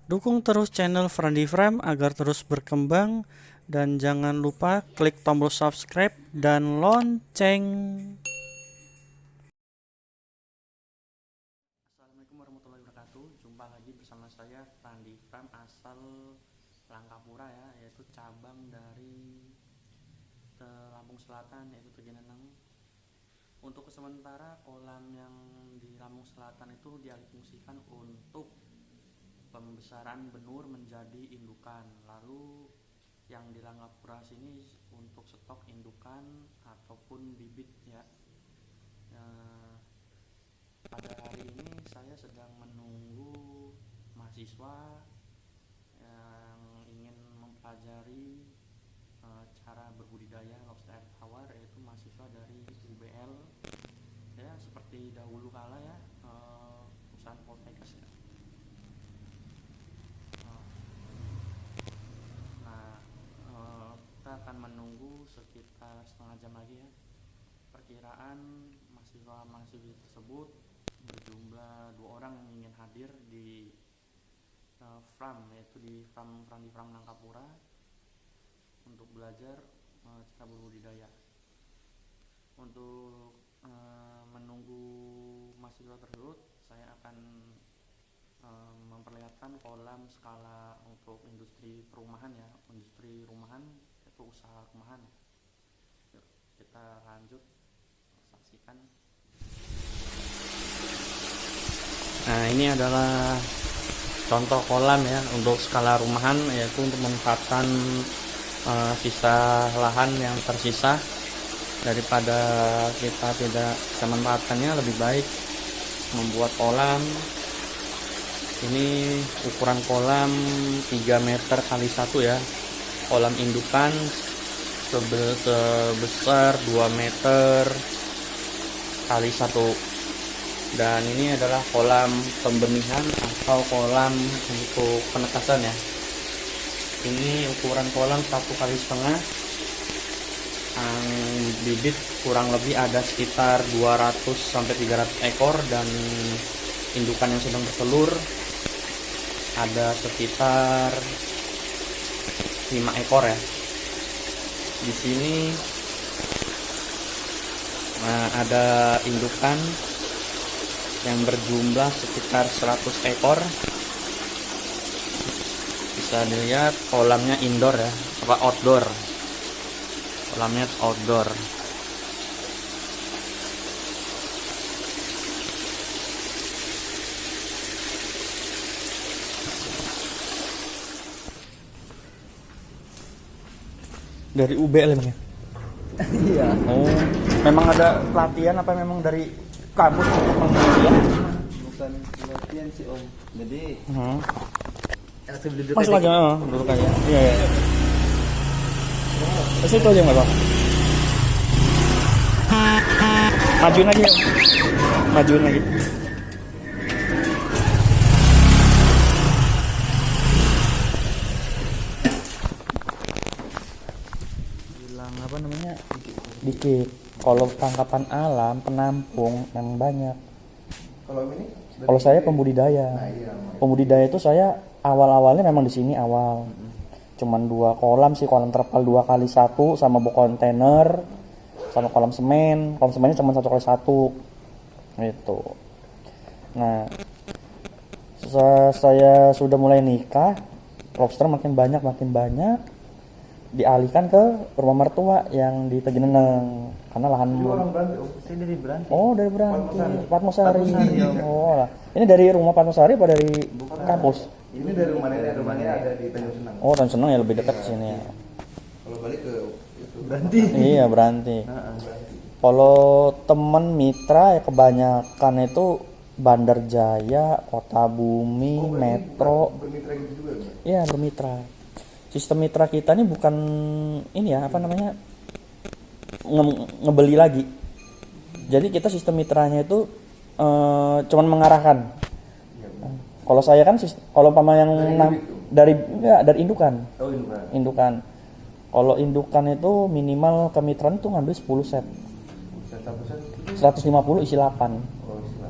Dukung terus channel Friendly Frame agar terus berkembang dan jangan lupa klik tombol subscribe dan lonceng. Assalamualaikum warahmatullahi wabarakatuh. Jumpa lagi bersama saya Friendly Frame asal Langkapura ya, yaitu cabang dari Lampung Selatan yaitu Tegeneneng. Untuk sementara kolam yang di Lampung Selatan itu dialihfungsikan untuk pembesaran benur menjadi indukan. Lalu yang di Langkapura sini untuk stok indukan ataupun bibit ya. Pada hari ini saya sedang menunggu mahasiswa yang ingin mempelajari cara berbudidaya lobster air tawar, yaitu mahasiswa dari UBL ya, seperti dahulu kala ya, perusahaan Poltekkes ya. Kita akan menunggu sekitar setengah jam lagi ya. Perkiraan mahasiswa-mahasiswi tersebut berjumlah 2 orang yang ingin hadir di FRAM, yaitu di FRAM Langkapura untuk belajar cara berbudidaya. Untuk menunggu mahasiswa tersebut, saya akan memperlihatkan kolam skala untuk industri perumahan ya, industri rumahan itu usaha rumahan. Yuk, kita lanjut saksikan. Nah, ini adalah contoh kolam ya untuk skala rumahan, yaitu untuk memanfaatkan sisa lahan yang tersisa. Daripada kita tidak bisa memanfaatkannya, lebih baik membuat kolam. Ini ukuran kolam 3 meter kali 1 ya. Kolam indukan sebesar 2 meter kali 1. Dan ini adalah kolam pembenihan atau kolam untuk penetasan ya. Ini ukuran kolam 1 kali setengah. Bibit kurang lebih ada sekitar 200 sampai 300 ekor, dan indukan yang sedang bertelur ada sekitar 5 ekor ya. Di sini ada indukan yang berjumlah sekitar 100 ekor. Bisa dilihat kolamnya indoor ya, apa outdoor. Kolamnya outdoor. Dari UBL emang ya? Iya. Oh, memang ada pelatihan apa memang dari kampus untuk penelitian? Bukan pelatihan sih Om. Jadi langsung duduk Masuk aja, duduk aja. Iya, iya. Terus itu aja nggak Bang? Majuin lagi ya. Majuin lagi. Bilang apa namanya? Dikit. Kalau tangkapan alam, penampung yang banyak. Kalau ini? Kalau saya pembudidaya. Pembudidaya itu saya awal-awalnya memang di sini awal. Cuman 2 kolam sih, kolam terpal 2 kali 1 sama box kontainer sama kolam semen. Kolam semennya cuma 1 kali 1 gitu. Nah, saya sudah mulai nikah, lobster makin banyak dialihkan ke rumah mertua yang di Tegeneneng karena lahan belum. Orang Branti Om. Saya dari Branti. Oh, dari Branti. Patmosari. Om. Oh lah. Ini dari rumah Patmosari apa dari kampus? Ini dari rumah nenek ada di Tanjung Senang. Oh, Tanjung Senang ya, lebih dekat ke sini ya. Kalau balik ke itu Branti. Iya, Branti. Kalau teman mitra ya kebanyakan itu Bandar Jaya, Kota Bumi, Metro. Bermitra gitu juga. Iya, bermitra. Sistem mitra kita ini bukan ini ya, apa namanya? Ngebeli lagi. Jadi kita sistem mitranya itu cuman mengarahkan. Kalau saya kan kalau umpama yang dari indukan. Oh, indukan. Indukan. Kalau indukan itu minimal kemitraan itu ngambil 10 set. 150 isi 8. Oh, isi 8.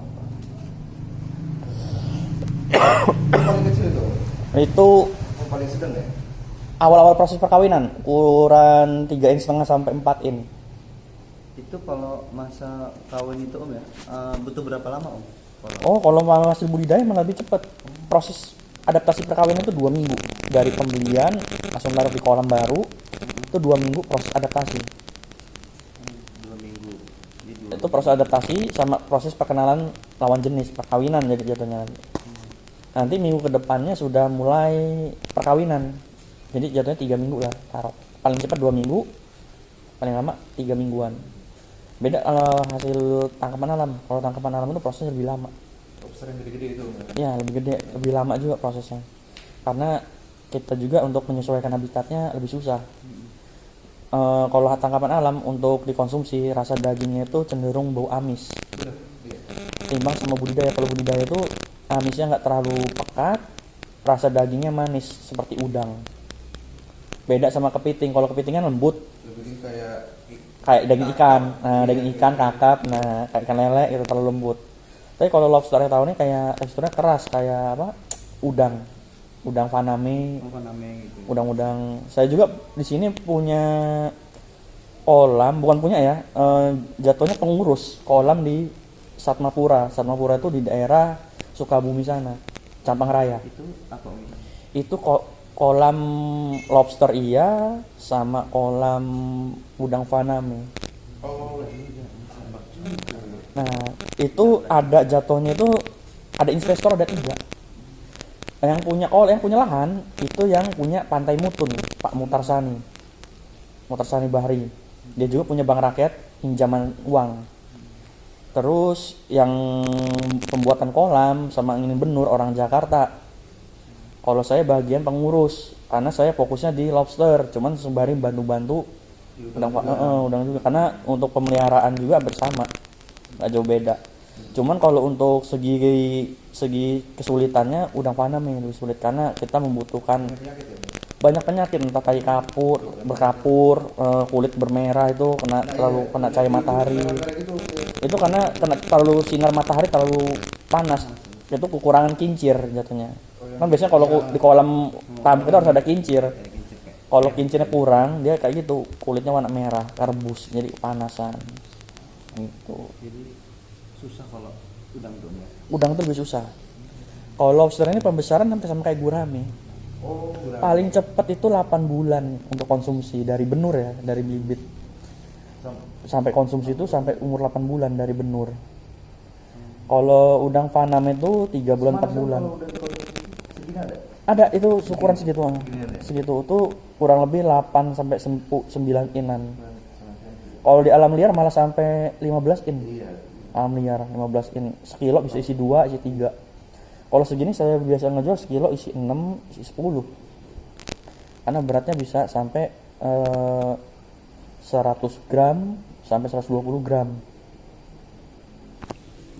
Paling kecil itu. Itu Yang paling sedang ya? awal-awal proses perkawinan, ukuran 3,5 sampai 4 in. Itu kalau masa kawin itu Om ya, butuh berapa lama Om? Kalau hasil budidaya malah lebih cepat. Proses adaptasi perkawinan itu 2 minggu. Dari pembelian langsung taruh di kolam baru, itu 2 minggu proses adaptasi. 2 minggu. Jadi Itu proses adaptasi sama proses perkenalan lawan jenis, perkawinan jadi jatuhnya. Nanti minggu kedepannya sudah mulai perkawinan. Jadi jatuhnya 3 minggu lah taruh. Paling cepat 2 minggu, paling lama 3 mingguan. Beda kalau hasil tangkapan alam. Kalau tangkapan alam itu prosesnya lebih lama. Lobster yang gede-gede itu. Ya lebih gede, lebih lama juga prosesnya. Karena kita juga untuk menyesuaikan habitatnya lebih susah. Kalau tangkapan alam untuk dikonsumsi rasa dagingnya itu cenderung bau amis. Bener. Iya. Timbang sama budidaya. Kalau budidaya itu amisnya nggak terlalu pekat, rasa dagingnya manis seperti udang. Beda sama kepiting. Kalau kepiting kan lembut, Lebih kayak kayak daging ikan. Nah, daging ikan kakap, nah kayak ikan lele itu terlalu lembut. Tapi kalau lobster yang tahu ini kayak teksturnya keras kayak apa? Udang faname, apa namanya gitu. udang-udang. Saya juga di sini punya kolam, bukan punya ya, jatuhnya pengurus kolam di Satmapura. Satmapura itu di daerah Sukabumi sana, Campang Raya. Itu apa Om? Itu kolam lobster iya sama kolam udang faname. oh iya. Nah, itu ada jatuhnya itu ada investor ada 3. Yang punya lahan itu yang punya Pantai Mutun, Pak Mutarsani. Mutarsani Bahri. Dia juga punya bank rakyat pinjaman uang. Terus yang pembuatan kolam sama ingin benur orang Jakarta. Kalau saya bagian pengurus karena saya fokusnya di lobster, cuman sembari bantu-bantu udang juga karena untuk pemeliharaan juga bersama. Nggak jauh beda. Cuman kalau untuk segi kesulitannya udang faname yang lebih sulit karena kita membutuhkan Penyakit ya. banyak penyakit entah tai kapur, berkapur, kulit bermerah itu terlalu kena cahaya matahari. Itu Itu karena kena terlalu sinar matahari terlalu panas. Itu kekurangan kincir jatuhnya. Kan biasanya kalau di kolam tambak itu harus ada kincir. Kalau kincirnya kurang, dia kayak gitu, kulitnya warna merah, rebus, jadi panasan. Gitu. Jadi susah kalau udang tuh ya. Udang itu lebih susah. Kalau lobster ini pembesaran sampai sama kayak gurame. oh berapa? Paling cepat itu 8 bulan untuk konsumsi dari benur ya, dari bibit. Sampai konsumsi itu sampai umur 8 bulan dari benur. Kalau udang faname itu 3 bulan 4 bulan. Kalau udah segini ada. Ada itu ukuran segitu. Gini ada. Segitu itu kurang lebih 8 sampai 9 inan. Kalau di alam liar malah sampai 15 in. Iya. Alam liar 15 in. Sekilo bisa isi 2, isi 3. Kalau segini saya biasa ngejual sekilo isi 6, isi 10. Karena beratnya bisa sampai 100 gram sampai 120 gram.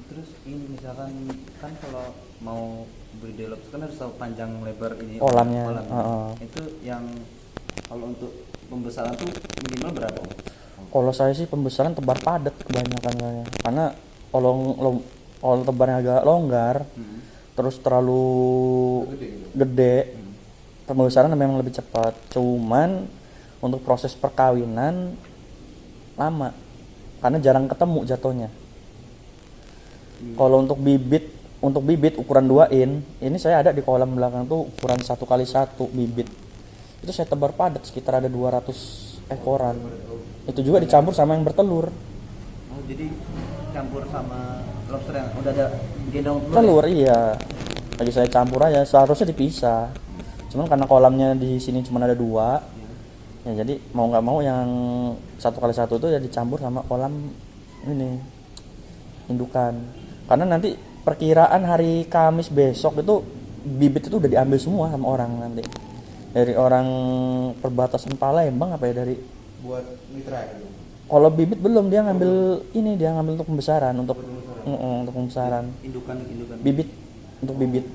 Terus ini misalkan kan kalau mau budidaya lobster kan harus tahu panjang lebar ini Kolamnya. Itu yang kalau untuk pembesaran tuh minimal berapa Om? Kalau saya sih pembesaran tebar padat kebanyakan saya. Karena kalau tebarnya agak longgar, terus terlalu gede, pembesaran memang lebih cepat. Cuman untuk proses perkawinan lama, karena jarang ketemu jatuhnya. Kalau untuk bibit ukuran 2 in, ini saya ada di kolam belakang tuh ukuran 1x1 bibit. Itu saya tebar padat sekitar ada 200 ekoran. Itu juga dicampur sama yang bertelur. Oh jadi campur sama lobster yang udah ada gendong Telur iya. Lagi saya campur aja, seharusnya dipisah. Cuman karena kolamnya di sini cuma ada 2. Ya jadi mau nggak mau yang 1x1 itu ya dicampur sama kolam ini indukan. Karena nanti perkiraan hari Kamis besok itu bibit itu udah diambil semua sama orang nanti. Dari orang perbatasan Palembang apa ya dari Buat mitra gitu. kalau bibit belum dia ngambil ini dia ngambil untuk pembesaran untuk pembesaran indukan bibit untuk bibit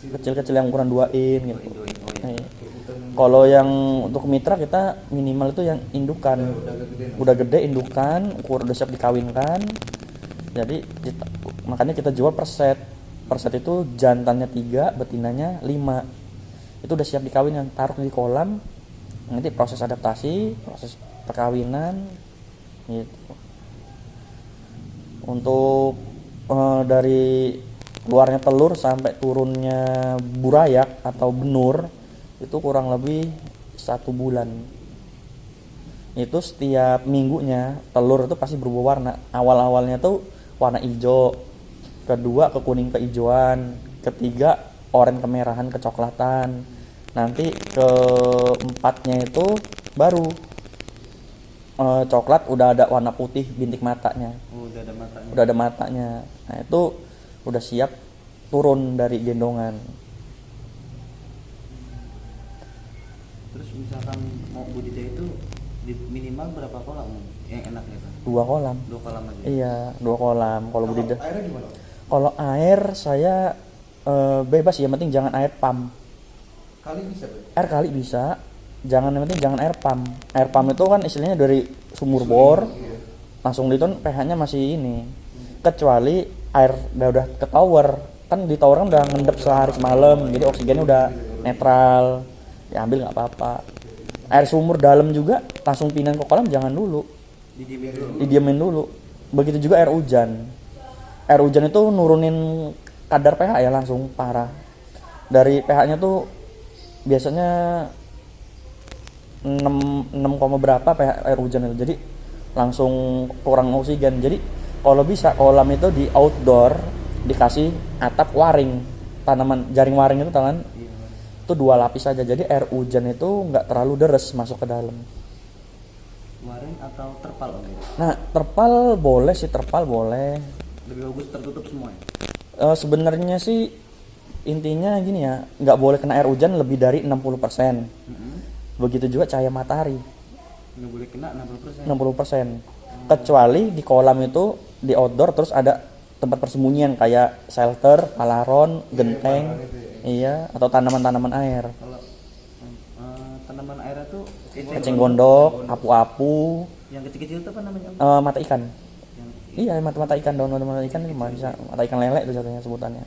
kecil-kecil yang ukuran 2 in gitu. oh Nah, iya. iya. Kalau yang untuk mitra kita minimal itu yang indukan udah gede indukan udah siap dikawinkan. Jadi makanya kita jual per set itu jantannya 3 betinanya 5. itu udah siap dikawin, yang taruh di kolam, nanti proses adaptasi, proses perkawinan gitu. Untuk dari keluarnya telur sampai turunnya burayak atau benur itu kurang lebih 1 bulan. Itu setiap minggunya telur itu pasti berubah warna. Awal-awalnya tuh warna hijau, kedua ke kuning kehijauan, ketiga oranye kemerahan kecoklatan, nanti keempatnya itu baru coklat, udah ada warna putih bintik matanya, udah ada matanya. udah ada matanya. Nah itu udah siap turun dari gendongan. Terus misalkan mau budidaya itu minimal berapa kolam yang enaknya kan? 2 kolam. 2 kolam aja. Iya, 2 kolam. Kalau budidaya. Airnya gimana? Kalau air saya bebas, yang penting jangan air pump. Kali bisa, Bro? Air kali bisa, yang penting jangan air pump. Air pump itu kan istilahnya dari sumur bor, Iya. langsung ditun pH-nya masih ini. Kecuali air udah ke tower, kan di tower kan udah ngendep sehari semalam, jadi oksigennya udah netral, diambil nggak apa-apa. Air sumur dalam juga langsung pindah ke kolam jangan dulu, didiamin dulu. Begitu juga air hujan. Air hujan itu nurunin kadar pH ya, langsung parah. Dari pH-nya tuh biasanya 6 berapa pH air hujan itu, jadi langsung kurang oksigen. Jadi kalau bisa kolam itu di outdoor, dikasih atap waring, tanaman jaring waring itu tangan itu 2 lapis aja, jadi air hujan itu nggak terlalu deres masuk ke dalam. Waring atau terpal om? Nah terpal boleh sih, terpal boleh. Lebih bagus tertutup semua ya? Sebenarnya sih intinya gini ya, nggak boleh kena air hujan lebih dari 60%. Begitu juga cahaya matahari Nggak boleh kena 60%. 60%. Kecuali di kolam itu di outdoor terus ada tempat persembunyian kayak shelter, palaron, genteng, iya, atau tanaman-tanaman air. Kalau tanaman air itu Eceng gondok, apu-apu, yang kecil-kecil itu apa namanya om? mata ikan. Yang Iya, mata ikan, daun mata ikan itu bisa, mata ikan lele itu jatuhnya sebutannya.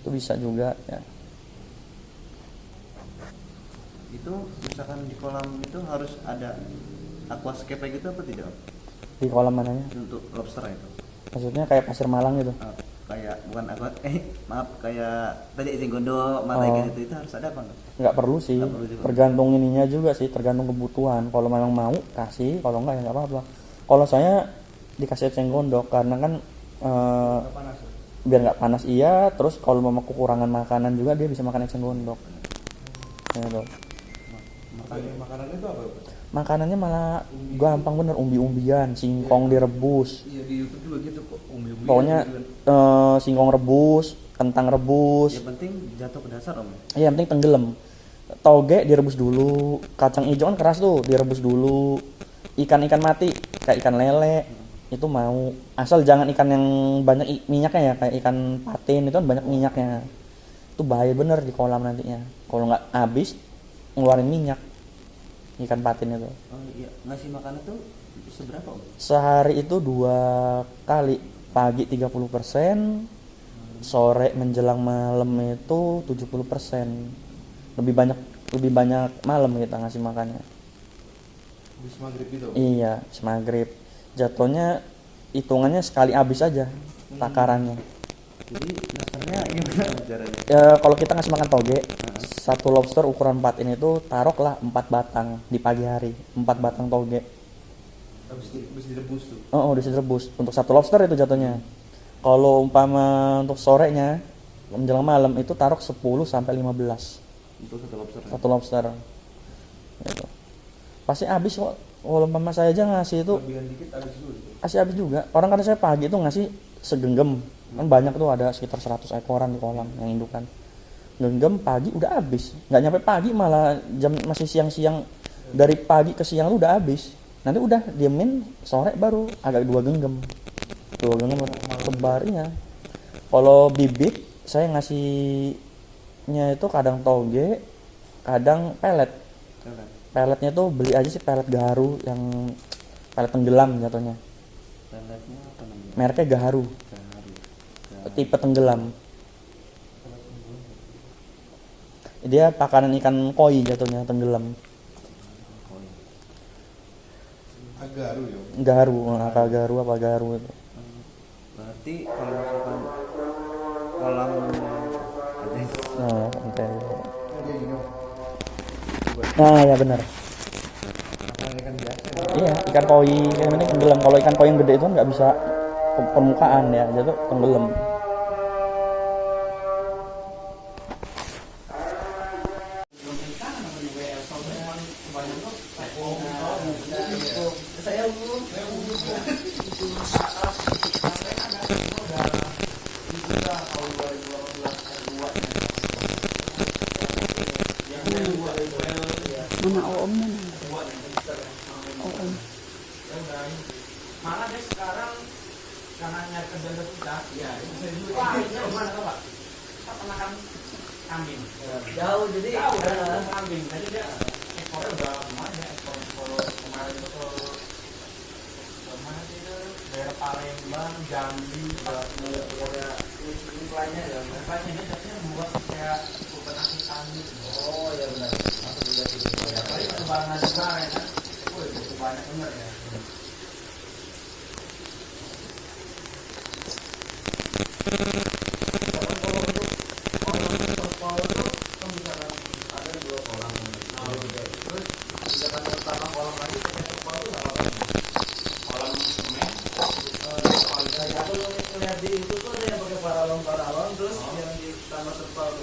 Itu bisa juga ya. itu misalkan di kolam itu harus ada aquascape gitu apa tidak om? Di kolam mananya? Untuk lobster itu? Maksudnya kayak pasir malang gitu. Kayak bukan maaf, kayak tadi eceng gondok, mata Oh. ikan itu harus ada apa enggak? Nggak perlu sih, Nggak perlu juga. tergantung ininya juga sih, tergantung kebutuhan. Kalau memang mau kasih, kalau enggak ya nggak apa-apa. Kalau saya dikasih eceng gondok karena kan biar nggak panas iya, terus kalau memang kekurangan makanan juga dia bisa makan eceng gondok. Gitu. Makanannya itu apa, Bro? Makanannya malah gampang bener, umbi-umbian, singkong direbus. Iya, di YouTube juga gitu kok. Umbi-umbi. Pokoknya singkong rebus, kentang rebus. Yang penting jatuh ke dasar om. Iya, yang penting tenggelam. Toge direbus dulu, kacang hijau kan keras tuh, direbus dulu. Ikan-ikan mati kayak ikan lele itu mau, asal jangan ikan yang banyak minyaknya ya, kayak ikan patin itu kan banyak minyaknya. Itu bahaya bener di kolam nantinya. Kalau nggak habis ngeluarin minyak ikan patin itu. Oh iya, ngasih makan itu seberapa om? Sehari itu 2 kali, pagi 30%, sore menjelang malam itu 70%. Lebih banyak malam kita ngasih makannya. Habis maghrib itu. Iya, semaghrib. Jatuhnya hitungannya sekali habis aja takarannya. Jadi dasarnya gimana caranya? Ya, kalau kita ngasih makan toge, satu lobster ukuran 4 ini tuh taruhlah 4 batang di pagi hari, 4 batang toge. Habis direbus tuh. Oh, udah direbus. Untuk satu lobster itu jatuhnya. Kalau umpama untuk sorenya menjelang malam itu taruh 10 sampai 15 Untuk satu lobster. satu lobster. Gitu. Pasti habis kok. Kalau umpama saya aja ngasih itu Lebihan dikit habis dulu. pasti habis juga. Orang kadang saya pagi itu ngasih segenggam. Kan banyak tuh, ada sekitar 100 ekoran di kolam yang indukan. Genggam pagi udah habis. Nggak nyampe pagi malah jam masih siang-siang, dari pagi ke siang tuh udah habis. Nanti udah diemin, sore baru agak 2 genggam. 2 genggam sebarnya. Kalau bibit saya ngasihnya itu kadang toge, kadang pelet. Peletnya tuh beli aja sih pelet gaharu yang pelet tenggelam jatuhnya. Peletnya apa namanya? Mereknya gaharu, Gaharu. tipe tenggelam. Dia pakanan ikan koi jatuhnya, tenggelam. Agaru ya. Garu, garu apa garu itu. Berarti kalau misalkan kolam Nah, entah. Ada gini. Nah, ya benar. Apa ikan biasa? Iya, ikan koi kayak ini tenggelam. Kalau ikan koi yang gede itu kan nggak bisa ke permukaan ya, jatuh tenggelam. Mana om mana? Om. Malah dia sekarang karena nyari kerja udah susah, ya itu saya dulu. Wah, itu mana tuh Pak? Kita pernah kan kambing. jauh jadi Tahu kan kambing. Jadi dia ekspornya udah lumayan ya, ekspor kemarin itu ke mana sih itu? Daerah Palembang, Jambi, ada iklannya ya. Makanya dia jadinya membuat kayak bukan akitan gitu. Oh ya benar. Masuk juga sih. Ya, paling kebangan kemarin kan. Wih, itu banyak bener ya.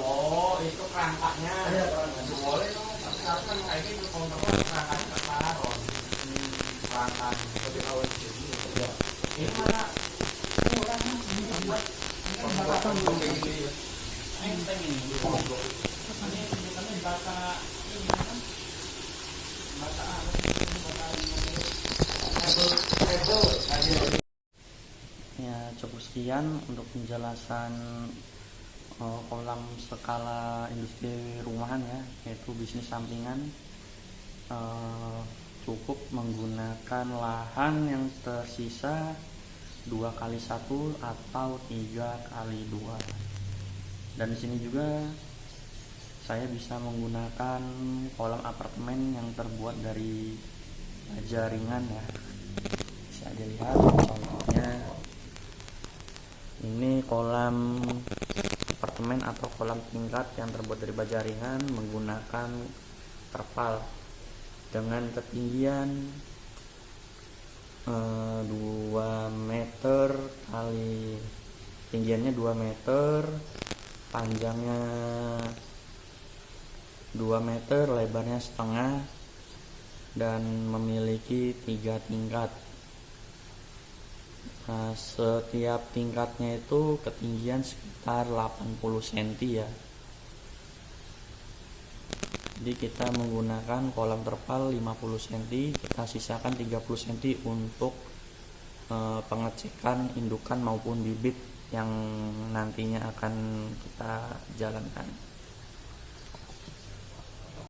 Oh, itu kerangkanya. Boleh dong. Sekarang kan kayak gitu counternya kerangkanya ke paralon. Kerangkanya. Lebih awal jadi. Ini mana? Ini orang buat pembuatan kayak gini ya. Ini kita gini. Ini bukannya bahasa ini kan? Bahasa apa sih? Bahasa ya, cukup sekian untuk penjelasan kolam skala industri rumahan ya, yaitu bisnis sampingan. Cukup menggunakan lahan yang tersisa 2x1 atau 3x2. Dan di sini juga saya bisa menggunakan kolam apartemen yang terbuat dari baja ringan ya. Bisa dilihat contohnya. Ini kolam apartemen atau kolam tingkat yang terbuat dari baja ringan menggunakan terpal dengan ketinggian 2 meter kali tinggiannya 2 meter, panjangnya 2 meter, lebarnya setengah, dan memiliki 3 tingkat. Nah, setiap tingkatnya itu ketinggian sekitar 80 cm ya. Jadi kita menggunakan kolam terpal 50 cm, kita sisakan 30 cm untuk pengecekan indukan maupun bibit yang nantinya akan kita jalankan.